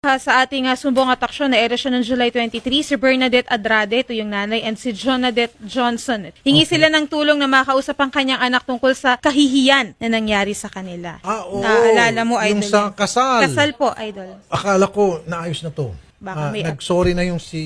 Sa ating sumbong at aksyon na edisyon ng July 23, si Bernadette Adrade, ito yung nanay, and si Jonadette Johnson. Hingi sila ng tulong na makausap ang kanyang anak tungkol sa kahihiyan na nangyari sa kanila. Oo. Naalala mo, yung Idol? sa kasal. Kasal po, Idol. Akala ko naayos na to. Baka may- Nag-sorry na yung si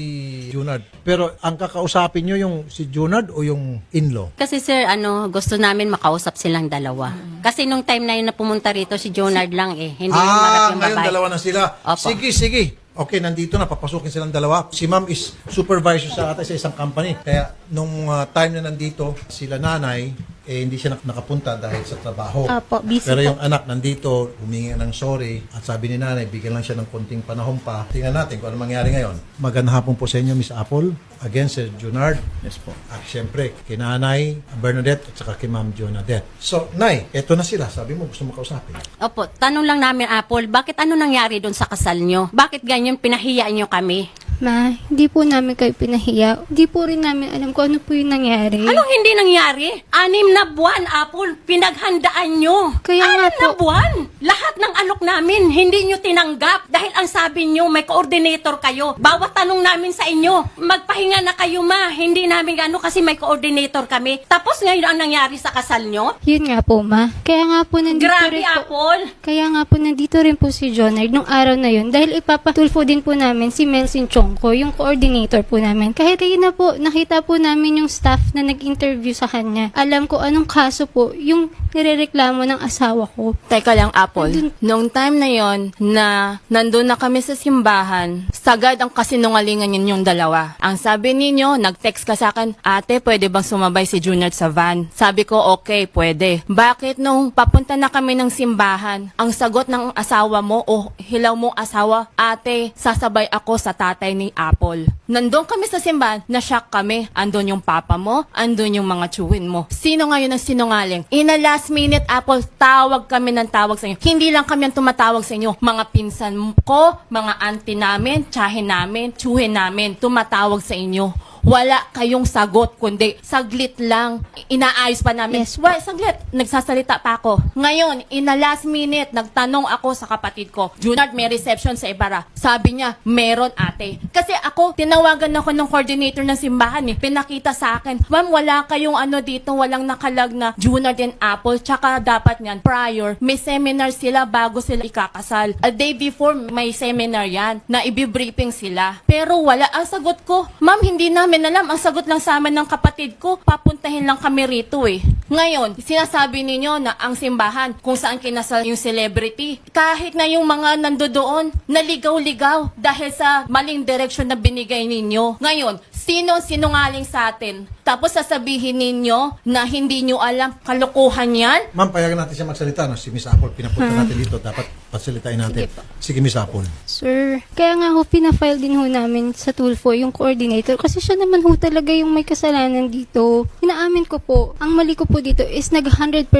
Junard. Pero ang kakausapin nyo yung si Junard o yung in-law? Kasi sir, gusto namin makausap silang dalawa. Kasi nung time na yun na pumunta rito, si Jonard lang eh. Hindi yung marap yung ngayon babae. dalawa na sila. Opo. Sige. Okay, nandito na, papasukin silang dalawa. Si ma'am is supervisor sa ata sa isang company. Kaya nung time na nandito, sila nanay, hindi siya nakapunta dahil sa trabaho. Opo, busy Pero po. yung anak nandito, humingi ng sorry at sabi ni nanay, bigyan lang siya ng konting panahon pa. Tingnan natin kung ano mangyari ngayon. Magandang hapon po sa inyo, Miss Apple. Again, Sir Junard. Yes po. At syempre, kay Nanay Bernadette at saka kay Ma'am Jonadette. So, Nay, eto na sila. Sabi mo, gusto mo kausapin. Opo, tanong lang namin, Apple, bakit ano nangyari doon sa kasal nyo? Bakit ganyan pinahiyaan nyo kami? Ma, hindi po namin kayo pinahiya. Hindi po rin namin alam kung ano po yung nangyari. Anong hindi nangyari? 6 na buwan, Apple, pinaghandaan nyo. Kaya nga 6 na po. buwan. Lahat ng alok namin, hindi nyo tinanggap. Dahil ang sabi nyo, may coordinator kayo. Bawat tanong namin sa inyo, magpahinga na kayo, ma. Hindi namin kasi may coordinator kami. Tapos ngayon ang nangyari sa kasal nyo? Yun nga po, ma. Kaya nga po nandito Grabe, rin po. Apple. Kaya nga po nandito rin po si Jonard nung araw na yun dahil ipapatulfo din po namin si Melsin Chongko, yung coordinator po namin. Kahit kayo na po, nakita po namin yung staff na nag-interview sa kanya. Alam ko anong kaso po, yung nirereklamo ng asawa ko. Teka lang, Apple. Nung time na yon na nandun na kami sa simbahan, sagad ang kasinungalingan ninyong dalawa. Ang sabi ninyo, nag-text ka sa akin, ate, pwede bang sumabay si Junior sa van? Sabi ko, okay, pwede. Bakit nung papunta na kami ng simbahan, ang sagot ng asawa mo o hilaw mong asawa, ate, sasabay ako sa tatay ni Apple. Nandun kami sa simbahan, na-shock kami. Andun yung papa mo, andun yung mga tsuwin mo. Sino ngayon ang sinungaling? In a last minute, Apple, tawag kami ng tawag sa inyo. Hindi lang kami ang tumatawag sa inyo. Mga pinsan ko, mga auntie namin, tsahin namin, tsuhin namin, tumatawag sa inyo. Wala kayong sagot, kundi saglit lang. Inaayos pa namin. Yes. Why, saglit. Nagsasalita pa ako. Ngayon, in the last minute, nagtanong ako sa kapatid ko, Junard, may reception sa Ibarra. Sabi niya, meron ate. Kasi ako, tinawagan ako ng coordinator ng simbahan eh. Pinakita sa akin, ma'am, wala kayong dito, walang nakalag na Junard and Apple. Tsaka dapat niyan, prior, may seminar sila bago sila ikakasal. A day before, may seminar yan na ibibriefing sila. Pero wala. Ang sagot ko, ma'am, hindi namin alam. Ang sagot lang sa amin ng kapatid ko, papuntahin lang kami rito eh. Ngayon, sinasabi ninyo na ang simbahan kung saan kinasal yung celebrity, kahit na yung mga nandoon, naligaw-ligaw dahil sa maling direksyon na binigay ninyo. Ngayon, sino sinungaling sa atin? Tapos sasabihin ninyo na hindi nyo alam, kalokohan yan? Ma'am, payagan natin siya magsalita. No? Si Miss Apple, pinapunta natin dito. Dapat pasalitain natin. Sige, Miss Apple. Sir, kaya nga ho, pinafile din ho namin sa Tulfo yung coordinator kasi siya naman ho talaga yung may kasalanan dito. Inaamin ko po, ang mali ko po dito is nag 100%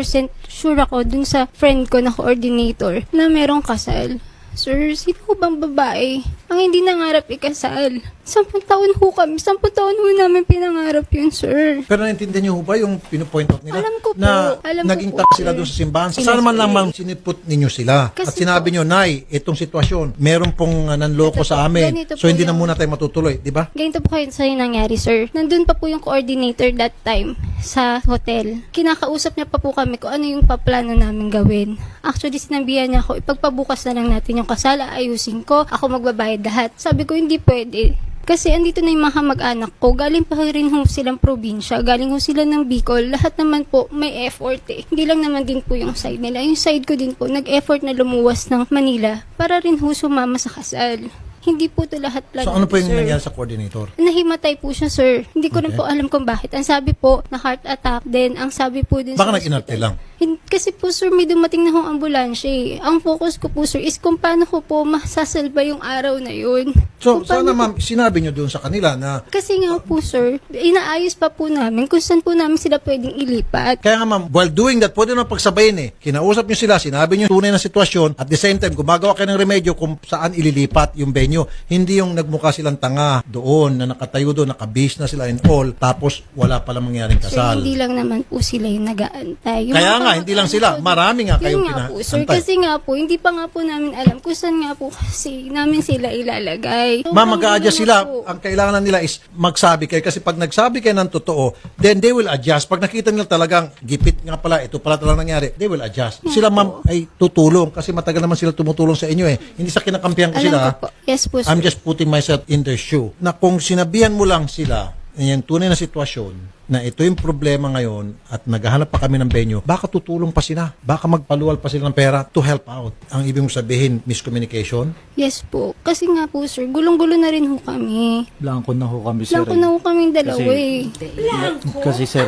sure ako dun sa friend ko na coordinator na merong kasal. Sir, sino ho bang babae ang hindi nangarap ikasal? 10 taon ho kami. 10 taon ho namin pinangarap yun, sir. Pero naintindihan niyo ho ba yung pinupoint out nila? Alam ko po. Na Alam ko naging po, tao sila sir. doon sa simbahan. Yes, Sana man sir. lamang siniput ninyo sila. At Kasi sinabi niyo, Nay, itong sitwasyon, meron pong nanloko Ito sa po, amin. ganito So po hindi na yung- muna tayo matutuloy, di ba? Ganito po kayo sa'yo nangyari, sir. Nandun pa po yung coordinator that time sa hotel. Kinakausap niya pa po kami kung ano yung paplano namin gawin. Actually, sinabihan niya ako, ipagpabukas na lang natin yung kasal, ayusin ko, ako magbabayad lahat. Sabi ko, hindi pwede. Kasi andito na yung mga mag-anak ko, galing pa rin ho silang probinsya, galing ho sila ng Bicol, lahat naman po may effort eh. Hindi lang naman din po yung side nila. Yung side ko din po, nag-effort na lumuwas ng Manila para rin ho sumama sa kasal. Hindi po to lahat plan. So ano po yung sir. nangyari sa coordinator? Nahimatay po siya, sir. Hindi ko rin Okay. po alam kung bakit. Ang sabi po, na heart attack. Then, ang sabi po din Baka sa nag-inarte hospital- lang. Kasi po, sir, may dumating na hong ambulansya eh. Ang focus ko po, sir, is kung paano ko po masasalba yung araw na yun. So Kung paano sana po- ma'am, sinabi niyo doon sa kanila na Kasi nga po, sir, inaayos pa po namin kung saan po namin sila pwedeng ilipat. kaya nga ma'am, while doing that, pwede naman pagsabayin eh. Kinausap niyo sila, sinabi niyo tunay na sitwasyon, at the same time, gumagawa kayo ng remedyo kung saan ililipat yung venue. Hindi yung nagmukha silang tanga doon, na nakatayo doon, nakabase na sila and all, tapos wala palang mangyaring Sir, kasal. hindi lang naman po sila yung nag-aantay. Yung Kaya mga nga, hindi lang sila. Marami nga kayong Yun nga po, sir. pinaantay. Kasi nga po, hindi pa nga po namin alam kung saan nga po kasi namin sila ilalagay. Ma'am, mag-a-adjust Sobrang sila. gulo na po. Ang kailangan na nila is magsabi kayo. Kasi pag nagsabi kayo ng totoo, then they will adjust. Pag nakita nila talagang gipit nga pala, ito pala talagang nangyari, they will adjust. Sila, ma'am, ay tutulong. Kasi matagal naman sila tumutulong sa inyo eh. Hindi sa kinakampihan ko Alam sila. ko ha? po. Yes po, sir. I'm just putting myself in their shoe. Na kung sinabihan mo lang sila, yung tunay na sitwasyon, na ito yung problema ngayon at naghahanap pa kami ng venue, baka tutulong pa sila. Baka magpaluwal pa sila ng pera to help out. Ang ibig mong sabihin, miscommunication? Yes po. Kasi nga po, sir, gulong-gulo na rin ho kami. Blanco na ho kami, sir. Blanco na ho kaming dalawa Kasi- eh. Kasi, sir,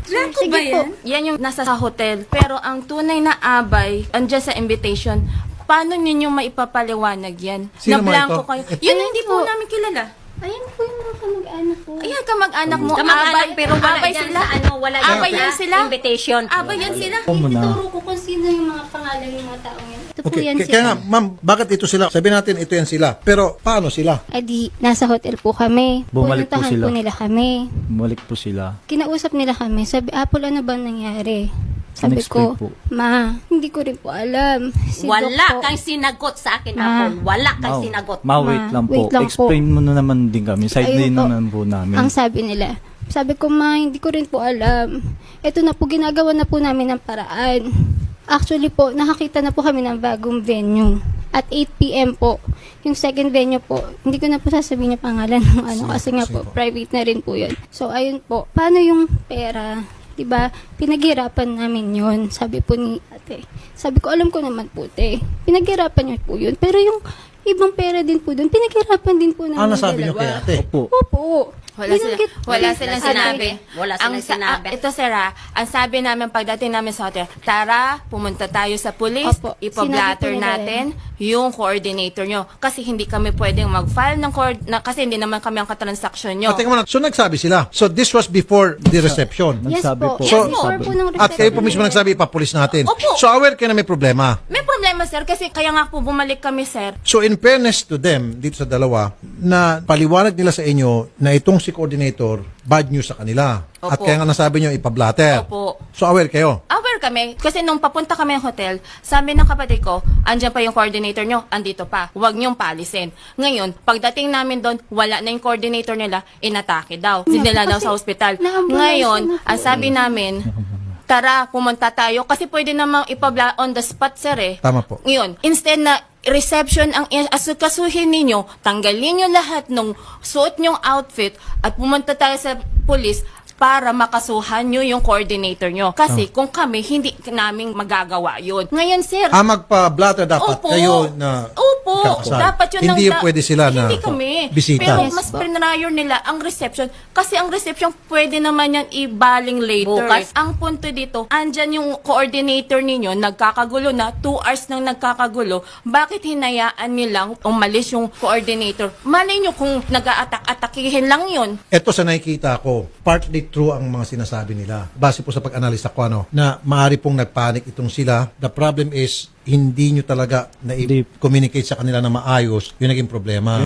Blanco Sige ba po. yan? Yan yung nasa sa hotel. Pero ang tunay na abay, andyan sa invitation, paano ninyo maipapaliwanag yan? Sino na mga blanco ito? kayo. Yun Ayan hindi po. po namin kilala. Ayan po yung mga kamag-anak ko. Ayan, kamag-anak mo, Kamag-anak, abay, pero wala abay yan sila. sa ano, wala yan Abay sa yan sila. invitation. Abay yan sila. mo na. Ituturo ko kung sino yung mga pangalan ng mga taong yan. Ito po Okay, yan kaya nga, sila. ma'am, bakit ito sila? Sabihin natin, ito yan sila. Pero, paano sila? Ay di, nasa hotel po kami. Bumalik po Pununtahan sila. po nila kami. bumalik po sila. Kinausap nila kami. Sabi, Apple, ano ba nangyari? Sabi Unexplained ko, po. Ma, hindi ko rin po alam. Si Doc Wala po, kang sinagot sa akin, Ma. Apple. Wala kang sinagot. Wait lang po. wait lang po. Explain mo na naman din kami. Side Ayun din po. naman po namin. Ang sabi nila, sabi ko, Ma, hindi ko rin po alam. Ito na po, ginagawa na po namin ng paraan. Actually po, nakakita na po kami ng bagong venue. At 8 p.m. po, yung second venue po, hindi ko na po sasabihin yung pangalan ng ano, kasi nga po, private na rin po yun. So, ayun po, paano yung pera? Diba, pinaghirapan namin yun, sabi po ni ate. Sabi ko, alam ko naman po, te, pinaghirapan niyo po yun. Pero yung ibang pera din po doon, pinaghirapan din po namin Nasabi niyo kay ate? Opo. Opo. Wala, wala silang Ate, sinabi. wala silang sinabi. Ito, sir, ang sabi namin pagdating namin sa hotel, tara, pumunta tayo sa police, Opo, ipablatter sinabi po nila natin yung coordinator nyo. Kasi hindi kami pwedeng mag-file ng kasi hindi naman kami ang katransaksyon nyo. Teka muna, so nagsabi sila. So, this was before the reception. Yes Nagsabi po. po. Yes, So, before po ng At kayo po reception mismo nila. nagsabi, ipapulis natin. Opo. So, aware kayo na may problema. May problema, sir, kasi kaya nga po bumalik kami, sir. So, in fairness to them, dito sa dalawa, na paliwanag nila sa inyo na itong si coordinator, bad news sa kanila. Opo. At kaya nga nasabi nyo, ipablatter. Opo. So, aware kayo. Aware kami, kasi nung papunta kami ng hotel, sabi ng kapatid ko, andyan pa yung coordinator nyo, andito pa, huwag nyong palisin. Ngayon, pagdating namin doon, wala na yung coordinator nila, inatake daw. Sinila daw sa hospital. na-ambulance Ngayon, na po. ang sabi namin, tara, pumunta tayo, kasi pwede namang ipabla on the spot, sir eh. Tama po. Ngayon, instead na reception ang asukasuhin ninyo, tanggalin nyo lahat ng suot nyong outfit at pumunta tayo sa police para makasuhan nyo yung coordinator nyo. Kasi kung kami, hindi namin magagawa yun. Ngayon, sir, Magpa-blatter dapat Opo. kayo na Opo. kakasal. Dapat yun Hindi ang pwede sila na Hindi kami. bisita. Pero Yes mas po. prior nila ang reception. Kasi ang reception, pwede naman yan ibaling later. Bukas. Ang punto dito, andyan yung coordinator ninyo, nagkakagulo na, 2 hours nang nagkakagulo. Bakit hinayaan nilang umalis yung coordinator? Malay nyo kung nag-aatak-atakihin lang yun. Ito sa nakikita ko, partly true ang mga sinasabi nila. Base po sa pag-analisa ko, na maaari pong nagpanik itong sila. The problem is, hindi nyo talaga na-communicate sa kanila na maayos, yung naging problema.